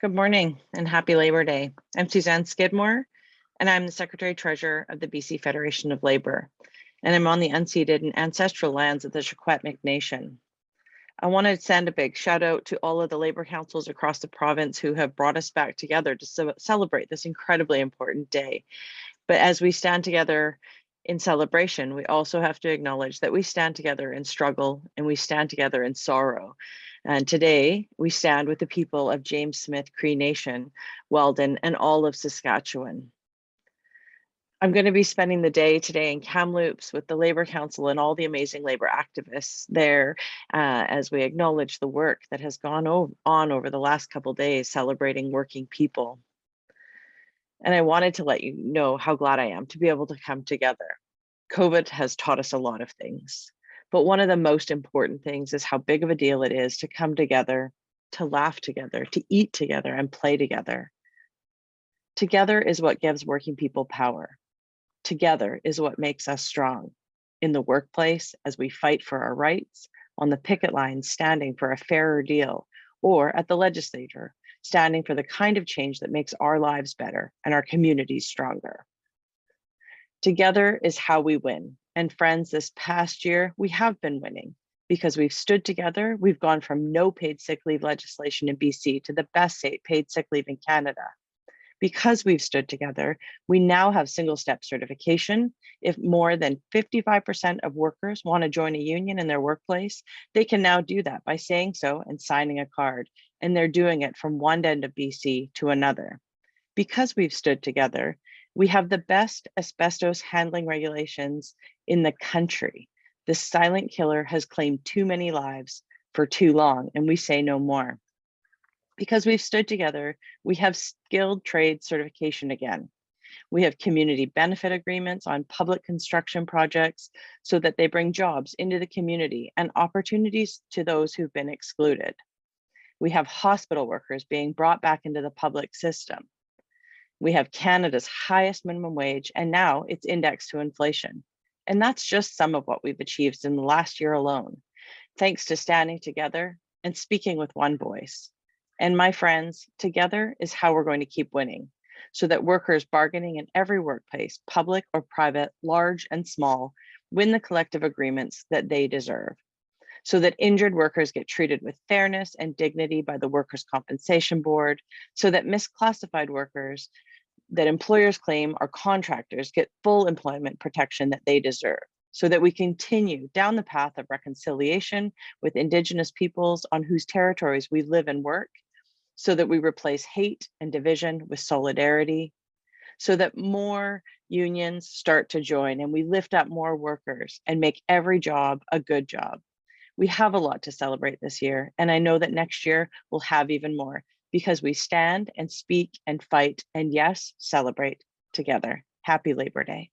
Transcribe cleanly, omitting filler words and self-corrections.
Good morning and happy Labor Day. I'm Sussanne Skidmore, and I'm the Secretary Treasurer of the BC Federation of Labor, and I'm on the unceded and ancestral lands of the Secwepemc Nation. I want to send a big shout out to all of the labor councils across the province who have brought us back together to celebrate this incredibly important day. But as we stand together in celebration, we also have to acknowledge that we stand together in struggle and we stand together in sorrow. And today we stand with the people of James Smith Cree Nation, Weldon, and all of Saskatchewan. I'm going to be spending the day today in Kamloops with the Labor Council and all the amazing labor activists there as we acknowledge the work that has gone on over the last couple of days celebrating working people. And I wanted to let you know how glad I am to be able to come together. COVID has taught us a lot of things, but one of the most important things is how big of a deal it is to come together, to laugh together, to eat together, and play together. Together is what gives working people power. Together is what makes us strong. In the workplace, as we fight for our rights, on the picket line, standing for a fairer deal, or at the legislature, standing for the kind of change that makes our lives better and our communities stronger. Together is how we win. And friends, this past year, we have been winning because we've stood together. We've gone from no paid sick leave legislation in BC to the best paid sick leave in Canada. Because we've stood together, we now have single step certification. If more than 55% of workers want to join a union in their workplace, they can now do that by saying so and signing a card. And they're doing it from one end of BC to another. Because we've stood together, we have the best asbestos handling regulations in the country. This silent killer has claimed too many lives for too long, and we say no more. Because we've stood together, we have skilled trade certification again. We have community benefit agreements on public construction projects so that they bring jobs into the community and opportunities to those who've been excluded. We have hospital workers being brought back into the public system. We have Canada's highest minimum wage, and now it's indexed to inflation. And that's just some of what we've achieved in the last year alone, thanks to standing together and speaking with one voice. And my friends, together is how we're going to keep winning, so that workers bargaining in every workplace, public or private, large and small, win the collective agreements that they deserve, so that injured workers get treated with fairness and dignity by the Workers' Compensation Board, so that misclassified workers that employers claim are contractors get full employment protection that they deserve, so that we continue down the path of reconciliation with Indigenous peoples on whose territories we live and work, so that we replace hate and division with solidarity, so that more unions start to join and we lift up more workers and make every job a good job. We have a lot to celebrate this year, and I know that next year we'll have even more because we stand and speak and fight and yes, celebrate together. Happy Labor Day.